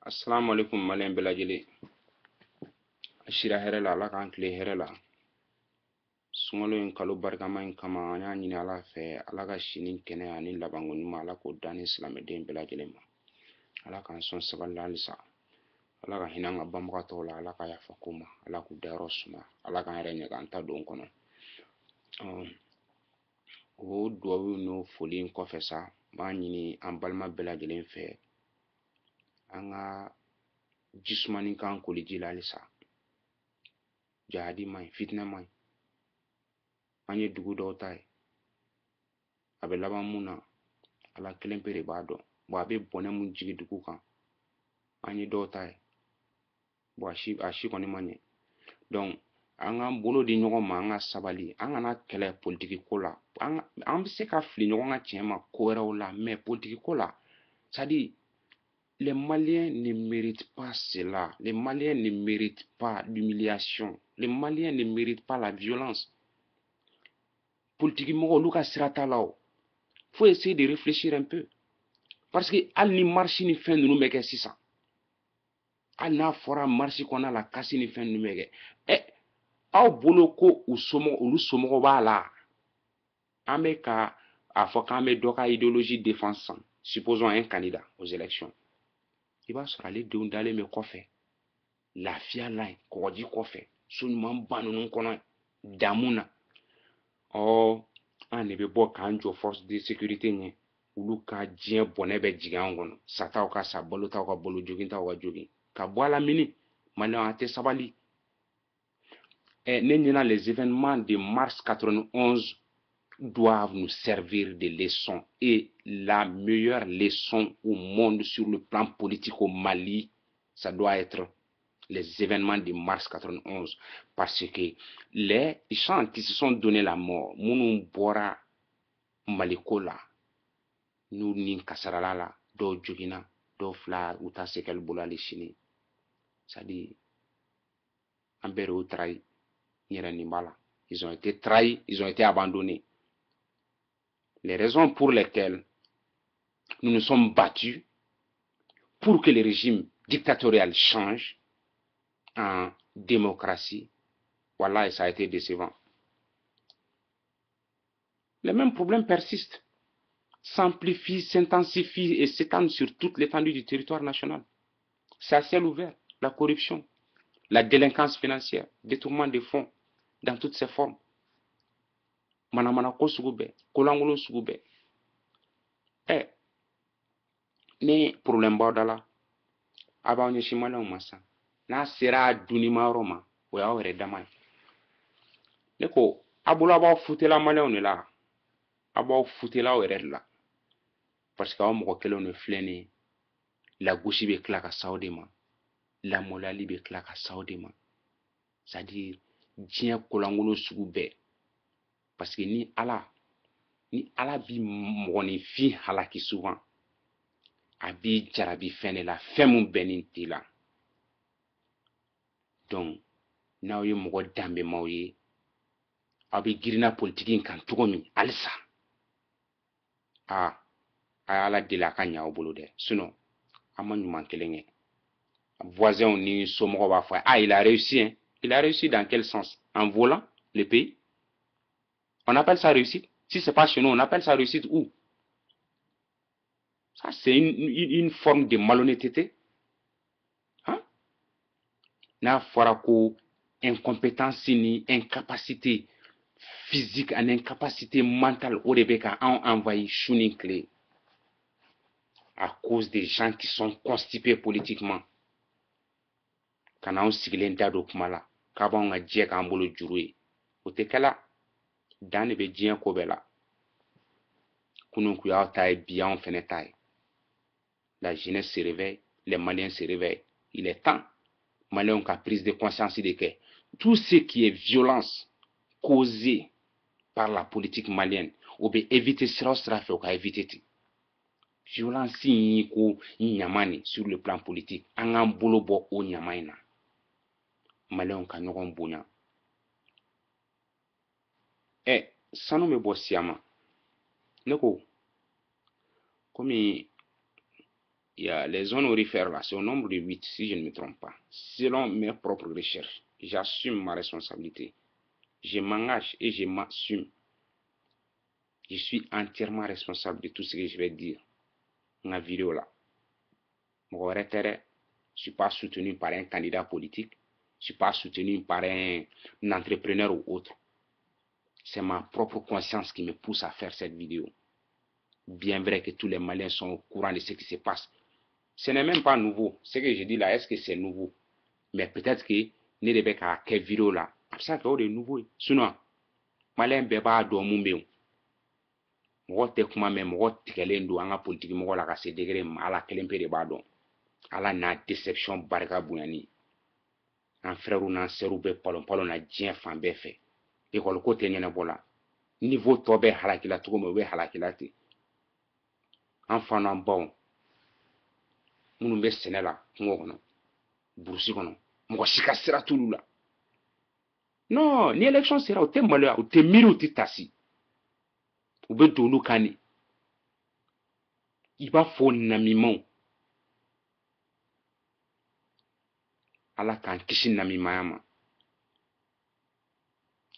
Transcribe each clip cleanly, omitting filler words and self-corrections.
Assalamu alaikum malen belajele. Ashira herela ala kan kile herela. Sungalo in kalo barkama in kama anya nyini ala fe ala ka shinin kene ani labango nyuma ala ko dani islameden belajele ma. Ala kan son saballa alisa. Ala ka hinanga bamka tola ala ka yafa kuma ala ku daro suma ala kan yere nyaka anta don kono. O duwawu no foli in kɔfɛ sa b'a ɲini an balima bɛɛ lajɛlen fɛ an ka jisumani kan koli ji la halisa. Jahadi man ɲi fitinɛ man ɲi an ye dugu dɔw ta ye a bɛ laban mun na ala kelen pe de b'a dɔn a bɛ bɔnɛ mun jigi dugu kan an ye dɔw ta ye a si kɔni man ɲɛ donc an k'an bolo di ɲɔgɔn ma an ka sabali an kana kɛlɛ politiki ko la an bɛ se ka fili ɲɔgɔn ka tiɲɛ ma ko wɛrɛw la mais politiki ko la c'est à dire les Maliens ne méritent pas cela. Les Maliens ne méritent pas l'humiliation. Les Maliens ne méritent pas la violence. Politique Luka Siratalao. Faut essayer de réfléchir un peu. Parce que al ni marche ni fin nous meke sisa. Al na fora marche qu'on a la casse ni fin nous meke. Eh, au boloko ou somo ba la. Ameka a fokame doka idéologie défensant. Supposons un candidat aux élections. Il va se rallier d'un d'aller me kɔfɛ lafiya la yen kɔgɔji kɔfɛ so ɲuman ba ninnu kɔnɔ damu na an de bɛ bɔ k'an jɔ force de sécurité ɲɛ olu ka diɲɛ bɔnɛ bɛ jigin an kɔnɔ sataw ka sa balotaw ka balo jogintaw ka jogin ka bɔ a la mini maliyɛnw a tɛ sabali ne ɲɛna les événements de mars 91 doivent nous servir de leçon et la meilleure leçon au monde sur le plan politique au Mali, ça doit être les événements de mars 91 parce que les gens qui se sont donné la mort, Mounou Bora Malikola, nous ni Kasarala, do Jugina, do Fla, Uta Sekel Bola les Chini. Ça dit, Ambere ou trahi, Niranimala. Ils ont été trahis, ils ont été abandonnés. Les raisons pour lesquelles nous nous sommes battus pour que le régime dictatorial change en démocratie, voilà, et ça a été décevant. Les mêmes problèmes persistent, s'amplifient, s'intensifient et s'étendent sur toute l'étendue du territoire national. C'est à ciel ouvert, la corruption, la délinquance financière, détournement des fonds dans toutes ses formes. Manamana ko sugu bɛɛ, kolangolo sugu bɛɛ. Ni problème b'aw da la, a b'aw ɲɛsin maliyɛnw ma sisan. N'a sera a dunima yɔrɔ ma, o y'aw yɛrɛ dama ye. Ne ko, a bolo a b'aw futela maliyɛnw de la, a b'aw futela aw yɛrɛ de la. Parce que aw mɔgɔ kelenw de filɛ nin ye, lagosi bɛ tila ka s'aw de ma, lamɔliyali bɛ tila ka s'aw de ma. C'est à dire, diɲɛ kolangolo sugu bɛɛ. Parce que ni ala bi mɔgɔninfin halaki souvent a b'i jarabi fɛn de la fɛn mun bɛnnen t'i la. Donc n'aw ye mɔgɔ danbemaw ye aw bɛ girinna politiki in kan cogo min halisa a ye ala deli a ka ɲɛ aw bolo dɛ sinon an ma ɲuman kelen kɛ. Voisins ni somɔgɔw b'a fɔ il a réussi hein. Il a réussi dans quel sens? En volant le pays? On appelle ça réussite? Si c'est pas chez nous, on appelle ça réussite où? Ça, c'est une forme de malhonnêteté. Hein? N'a fɔra ko incompétence ni incapacité physique ani incapacité mentale o de bɛ ka anw envahi su ni tile à cause des gens qui sont constipés politiquement. Ka n'anw sigilen da don kuma la k'a b'anw ka jɛ k'an bolo juru ye o tɛ kɛla dan de bɛ diɲɛ ko bɛɛ la kunun kun y'aw ta ye bi y'anw fɛnɛ ta ye. La jeunesse se réveille, les Maliens se réveillent. Il est temps. Maliens ont prise de conscience de que tout ce qui est violence causée par la politique malienne, on peut éviter cela, on peut éviter. Violence ko nyamani sur le plan politique. An k'an bolo bɔ o ɲama in na. Maliens ka ɲɔgɔn bonya. Sanu bɛ bɔ Siama. Ne ko, komi il y a les zones aurifères là, c'est au nombre de 8, si je ne me trompe pas. Selon mes propres recherches, j'assume ma responsabilité. Je m'engage et je m'assume. Je suis entièrement responsable de tout ce que je vais dire dans la vidéo là. Je ne suis pas soutenu par un candidat politique. Je ne suis pas soutenu par un entrepreneur ou autre. C'est ma propre conscience qui me pousse à faire cette vidéo. Bien vrai que tous les Maliens sont au courant de ce qui se passe. Ce n'est même pas nouveau. Ce que je dis là, est-ce que c'est nouveau? Mais peut-être que ne de bɛ k'a kɛ vidéo la, a bɛ se ka kɛ o de ye nouveau ye. Sinon, Malien bɛɛ b'a dɔn mun bɛ yen. Mɔgɔ tɛ kuma mɛn, mɔgɔ tigɛlen don an ka politiki mɔgɔ la ka se degré ma, Ala kelen pe de b'a dɔn. Ala n'a déception barika bonyani. An frères n'an sœurs bɛ palon na diɲɛ fan bɛɛ fɛ. École ko tɛ ɲɛnabɔ la. Niveau tɔ bɛ halaki la cogo min, o bɛ halaki la ten. An fa n'an baw minnu bɛ sɛnɛ la kungo kɔnɔ, burusi kɔnɔ, mɔgɔ si ka sira t'olu la. Non, ni élection sera, o tɛ maloya, o tɛ miiri, o tɛ tasi. U bɛ don olu kan de. I b'a fɔ namimaw. Ala k'an kisi namimaya ma.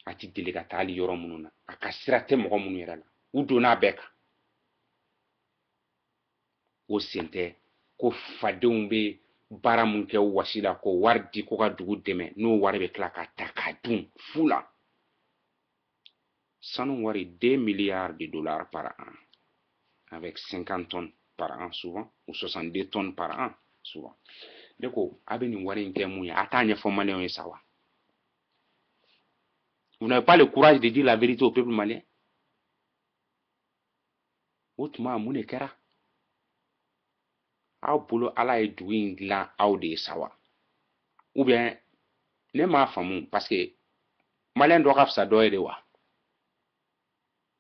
A ti deli ka taa hali yɔrɔ minnu na. A ka sira tɛ mɔgɔ minnu yɛrɛ la. U donna bɛɛ kan. O sen tɛ ko fadenw bɛ baara mun kɛ wasi la ko wari di ko ka dugu dɛmɛ n'o wari bɛ tila ka ta k'a dun fu la. Sanu wari 2 milliards de dollars par an. Avec 50 tonnes par an souvent. Ou 62 tonnes par an souvent. Ne ko a bɛ nin wari in kɛ mun ye a t'a ɲɛfɔ maliyɛnw ye sa wa. Vous n'avez pas le courage de dire la vérité au peuple malien. O tuma mun de kɛra? Aw bolo Ala ye dugu in dilan aw de ye sa wa? Ou bien ne m'a faamu parce que maliyɛn dɔ ka fisa dɔ ye de wa?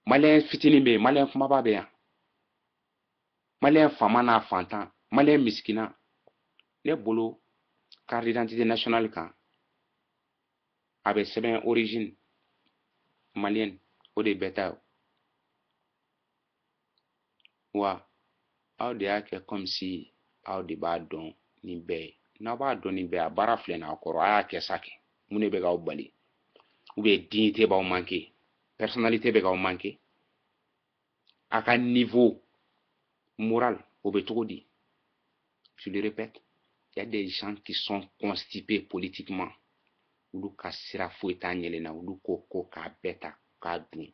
Maliyɛn fitinin bɛ yen, maliyɛn kumaba bɛ yan. Maliyɛn faama n'a fantan, maliyɛn miskina. Ne bolo carte d'identité nationale kan a bɛ sɛbɛn origine malienne, o de bɛɛ ta ye. Wa aw de y'a kɛ comme si aw de b'a dɔn nin bɛɛ ye. N'aw b'a dɔn nin bɛɛ ye, a baara filɛ nin ye aw kɔrɔ, a y'a kɛ sa kɛ. Mun de bɛ k'aw bali? Ou bien dignité b'aw manqué, personnalité bɛ k'aw manqué. A ka niveau moral, o bɛ cogo di? Je le répète, il y a des gens qui sont constipés politiquement. Olu ka sira foyi t'a ɲɛlen na, olu ko k'a bɛɛ ta k'a dun.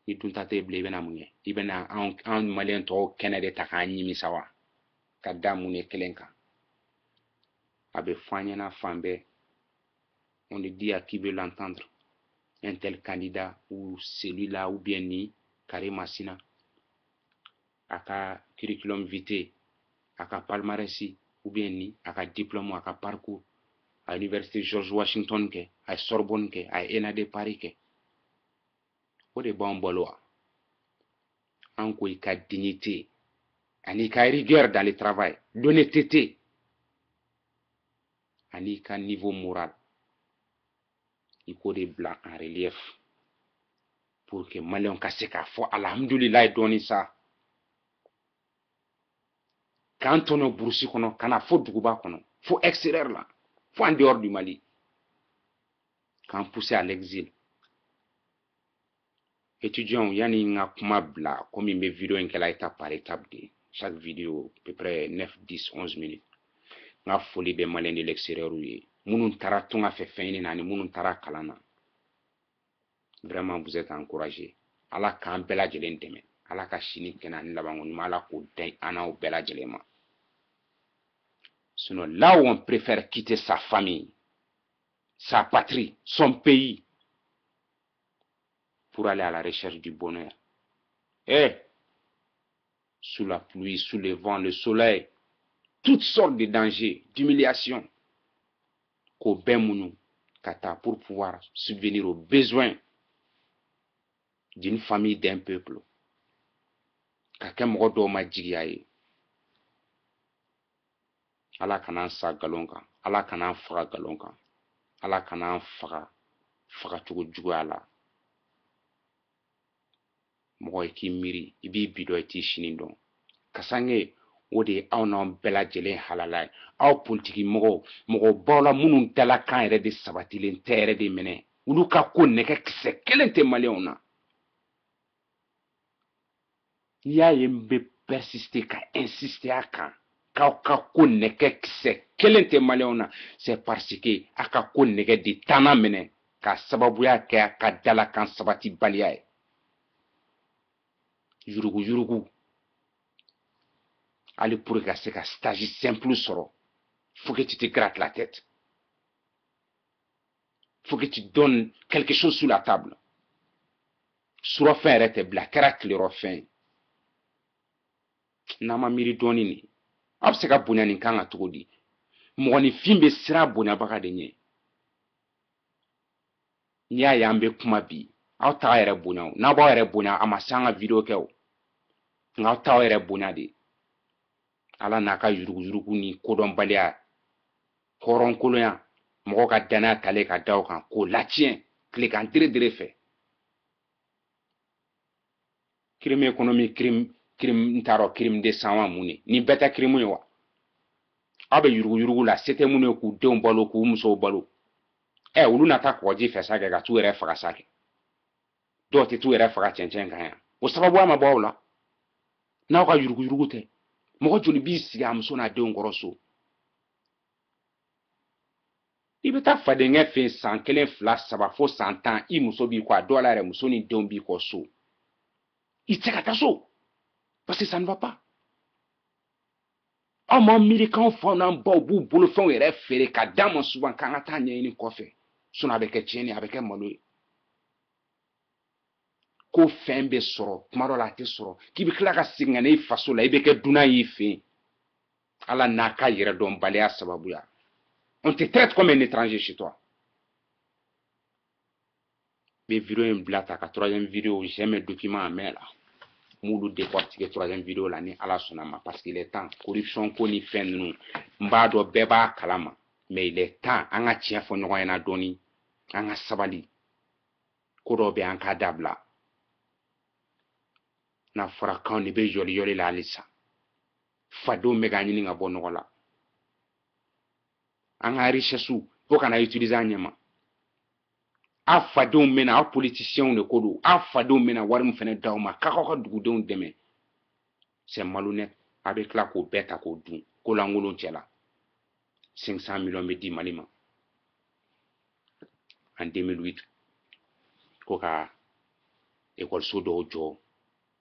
Ni dunta tɛ bilen i bɛna mun kɛ? I bɛna an maliyɛn tɔw kɛnɛ de ta k'an ɲimisa wa? Ka da mun de kelen kan? A bɛ fɔ an ɲɛna fan bɛɛ. On le dit à qui veut l'entendre. Un tel candidat ou celui-là ou bien ni Karim Massina. A ka curriculum vitae, a ka palmarès ou bien ni a ka diplôme, a ka parcours. A l'université George Washington kɛ, a ye Sorbonne kɛ, a ye ENA de Paris kɛ. O de b'anw bolo wa? An ko i ka dignité ani ka rigueur dans le travail, l'honnêteté ani ka niveau moral. I k'o de bila en relief pour que maliyɛnw ka se k'a fɔ alhamdulilayi dɔɔni sa. K'an tɔnɔ burusi kɔnɔ ka na fo duguba kɔnɔ, fo extérieur la, fo en dehors du Mali. K'an pousser à l'exil. Étudiants, yani nga kuma bila comme in bɛ vidéo in kɛla étape par étape de. Chaque vidéo à peu près 9, 10, 11 minutes. Nga foli bɛ maliyɛn de l'extérieur ye. Minnu taara tunga fɛ fɛn ɲini na ani minnu taara kalan na. Vraiment vous êtes encouragés. Ala k'an bɛɛ lajɛlen dɛmɛ. Ala ka sini kɛnɛ ani labanko ɲuman Ala k'o da an n'aw bɛɛ lajɛlen ma. Sinon là où on préfère quitter sa famille, sa patrie, son pays pour aller à la recherche du bonheur. Sous la pluie, sous le vent, le soleil, toutes sortes de dangers, d'humiliation, qu'au Bemounou, Kata, pour pouvoir subvenir aux besoins d'une famille, d'un peuple. Kaka mɔgɔ dɔw ma jigiya ye. Ala kan'an sa galon kan, Ala kan'an faga galon kan, Ala kan'an faga cogo juguya la. Mɔgɔ i k'i miiri, i b'i bi dɔn, i t'i sini dɔn. Kasange o de aw n'anw bɛɛ lajɛlen halala ye aw politiki mɔgɔ baw la minnu dalakan yɛrɛ de sabatilen tɛ yɛrɛ de minɛ olu ka ko nɛgɛ kisɛ kelen tɛ maliyɛnw na n'i y'a ye n bɛ persister ka insister a kan k'aw ka ko nɛgɛ kisɛ kelen tɛ maliyɛnw na c'est parce que a ka ko nɛgɛ de tanna minɛ ka sababuya kɛ a ka dalakan sabatibaliya ye yurugu yurugu hali pour ka se ka stage simple sɔrɔ faut que tu te grattes la tête faut que tu donnes quelque chose sur la table surɔfɛn yɛrɛ tɛ bila a kɛra tilerɔfɛn ye n'an ma miiri dɔɔni nin aw bɛ se ka bonya nin kan ka cogo di mɔgɔninfin bɛ siran bonyabaga de ɲɛ n'i y'a ye an bɛ kuma bi aw t'aw yɛrɛ bonya o n'a b'aw yɛrɛ bonya a ma se an ka video kɛ o nka aw t'aw yɛrɛ bonya de ala n'a ka yuruguyurugu ni kodɔnbaliya hɔrɔnkolonya mɔgɔ ka danaya talen ka da o kan k'o latiɲɛ tilekan dere fɛ crime économique crime n t'a dɔn crime de sang wa mun de nin bɛɛ tɛ crime ye wa aw bɛ yuruguyurugu la se tɛ minnu ye k'u denw balo k'u musow balo olu na taa kɔgɔji fɛ sa kɛ ka t'u yɛrɛ faga sa kɛ dɔw tɛ t'u yɛrɛ faga cɛncɛn kan yan o sababuya ma bɔ aw la n'aw ka yuruguyurugu tɛ mɔgɔ joli b'i sigi a muso n'a denw kɔrɔ so i bɛ taa fadenkɛ fɛ san 1 2 3 fo san 10 i muso b'i kɔ a dɔw la yɛrɛ muso ni denw b'i kɔ so i tɛ se ka taa so parce que ça ne va pas aw ma miiri k'anw faw n'an baw b'u bolofɛnw yɛrɛ feere ka d'an ma souvent k'an ka taa ɲɛɲini kɔfɛ sinon a bɛ kɛ tiɲɛni a bɛ kɛ malo ye ko fɛn bɛ sɔrɔ tuma dɔ la a tɛ sɔrɔ k'i bɛ tila ka segin ka na i faso la i bɛ kɛ dunan y'i fɛ yen ala n'a ka yɛrɛdɔnbaliya sababuya on te traite comme un étranger chez toi n bɛ vidéo in bila ta ka troisième vidéo j'ai mes documents en main là m'olu décortiquer troisième vidéo la ni ala sɔnna ma parce qu'il est temps corruption ko ni fɛn ninnu n b'a dɔn bɛɛ b'a kalama mais il est temps an ka tiɲɛ fɔ ɲɔgɔn ɲɛna dɔɔni an ka sabali ko dɔw bɛ an k'a dabila n'a fɔra k'anw de bɛ yɔliyɔli la halisa fadenw bɛ k'an ɲini ka bɔ nɔgɔ la an ka richesse fo kana utiliser an ɲɛ ma aw fadenw bɛna aw politiciens de ko don aw fadenw bɛna wari min fana d'aw ma k'aw ka dugudenw dɛmɛ c'est malhonnête a bɛ tila k'o bɛɛ ta k'o dun ko lankolon cɛla 500 millions bɛ di Mali ma en 2008 ko ka école dɔw jɔ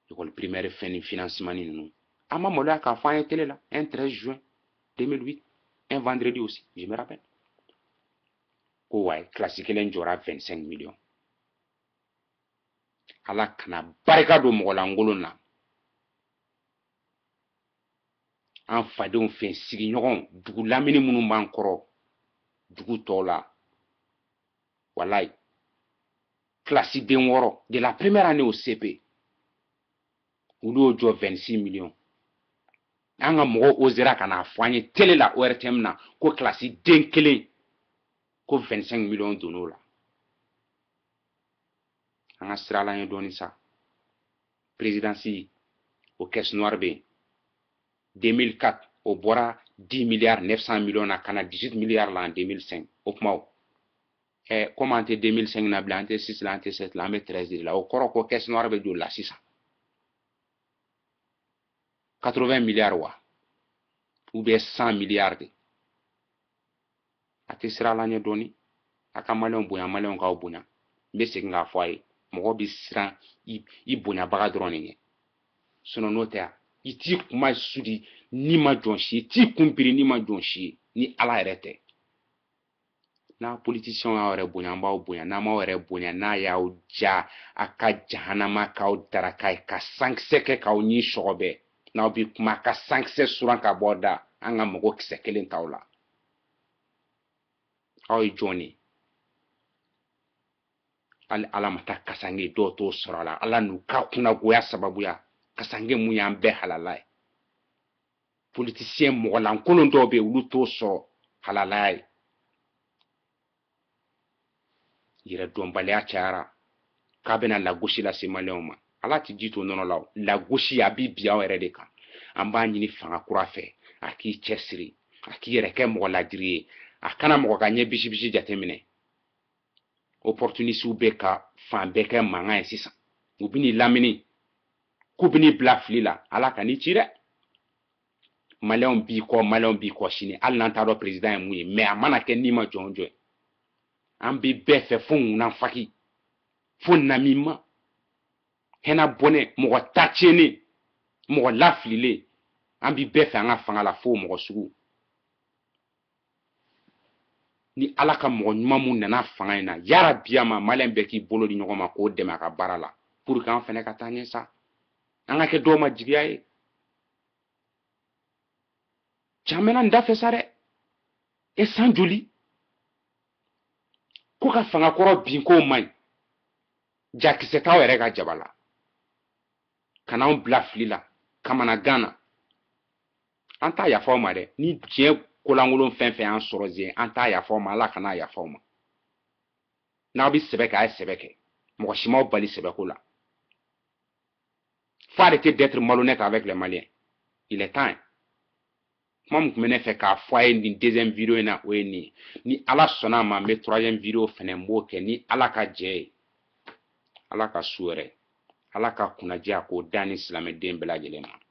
école primaire fɛn ni financement ni ninnu an ma maloya k'a fɔ an ye télé la un 13 juin 2008 un vendredi aussi je me rappelle ko wayi classe kelen jɔra 25 millions ala kana barika don mɔgɔ lankolon na an fadenw fɛ sigiɲɔgɔn dugu lamini minnu b'an kɔrɔ dugu tɔw la walayi classe den 6 de la première année au CP olu y'o jɔ 26 millions an ka mɔgɔw osera ka n'a fɔ an ye télé la ORTM na ko classe den kelen ko 25 millions donn'o la an ka sira la an ye dɔɔni sa présidence o caisse noire bɛ 2004 o bɔra 10 milliards 900 millions na ka na 18 milliards la en 2005 o kuma o comme an tɛ 2005 na bilen an tɛ 6 la an tɛ 7 la an bɛ 13 de la o kɔrɔ ko caisse noire bɛ joli la sisan 80 milliards wa ou bien 100 milliards de a tɛ sira la an ye dɔɔni a ka maliyɛnw bonya maliyɛnw k'aw bonya n bɛ segin k'a fɔ a ye mɔgɔ bɛ siran i bonyabaga dɔrɔn de ɲɛ sinon n'o tɛ i t'i kuma sudi n'i ma jɔn si ye i t'i kun biri n'i ma jɔn si ye ni ala yɛrɛ tɛ n'a politiciens y'aw yɛrɛ bonya an b'aw bonya n'a m'aw yɛrɛ bonya n'a y'aw ja a ka jahanama k'aw daraka ye ka sankisɛ kɛ k'aw ɲi sɔgɔbɛ n'aw bɛ kuma a ka sankisɛ suran ka bɔ da an ka mɔgɔ kisɛ kelen t'aw la aw ye jɔn de hali ala ma taa kasange dɔw t'o sɔrɔ a la ala n'u ka kunnagoya sababuya kasange mun y'an bɛɛ halala ye politicien mɔgɔ lankolon dɔw bɛ yen olu t'o sɔrɔ halala ye yɛrɛdɔnbaliya cayara k'a bɛna lagosi lase maliyɛnw ma ala tɛ ji to nɔnɔ la o lagosi a b'i bi aw yɛrɛ de kan an b'a ɲini fanga kura fɛ a k'i cɛsiri a k'i yɛrɛ kɛ mɔgɔ ladiri ye a kana mɔgɔ ka ɲɛ bisi jateminɛ opportuniste bɛ ka fan bɛɛ kɛ mankan ye sisan u bɛ n'i lamini k'u bɛ n'i bila fili la ala ka n'i ci dɛ maliyɛnw b'i kɔ sini hali n'an t'a dɔn président ye mun ye mais a mana kɛ n'i ma jɔn jɔn an bɛ bɛɛ fɛ fo ŋunanfaki fo namima hɛnɛ bɔnɛ mɔgɔ ta tiɲɛnen mɔgɔ lafililen an bɛ bɛɛ fɛ an ka fanga la fo mɔgɔ sugu ni ala ka mɔgɔ ɲuman mun nana fanga in na yarabi ma maliyɛn bɛɛ k'i bolo di ɲɔgɔn ma k'o dɛmɛ a ka baara la pour que an fɛnɛ ka taa ɲɛ sa an ka kɛ dɔw ma jigiya ye caman n da fɛ sa dɛ e san joli ko ka fanga kɔrɔ bin k'o man ɲi jakisɛ t'aw yɛrɛ ka jaba la ka n'anw bila fili la kamanagan na an t'a yafa aw ma dɛ ni diɲɛ kolankolon fɛn fɛn y'an sɔrɔ zen an t'a yafa aw ma ala kan'a yafa aw ma n'aw bɛ sɛbɛ kɛ a ye sɛbɛ kɛ mɔgɔ si m'aw bali sɛbɛko la faut arrêter d'être malhonnête avec les Maliens il est temps kuma mun tun bɛ ne fɛ k'a fɔ a ye nin deuxième vidéo in na o ye nin ye ni ala sɔnna a ma n bɛ troisième vidéo fɛnɛ n b'o kɛ ni ala ka jɛ ye ala ka su wɛrɛ ala ka kunnadiya k'o da ni silamɛden bɛɛ lajɛlen ma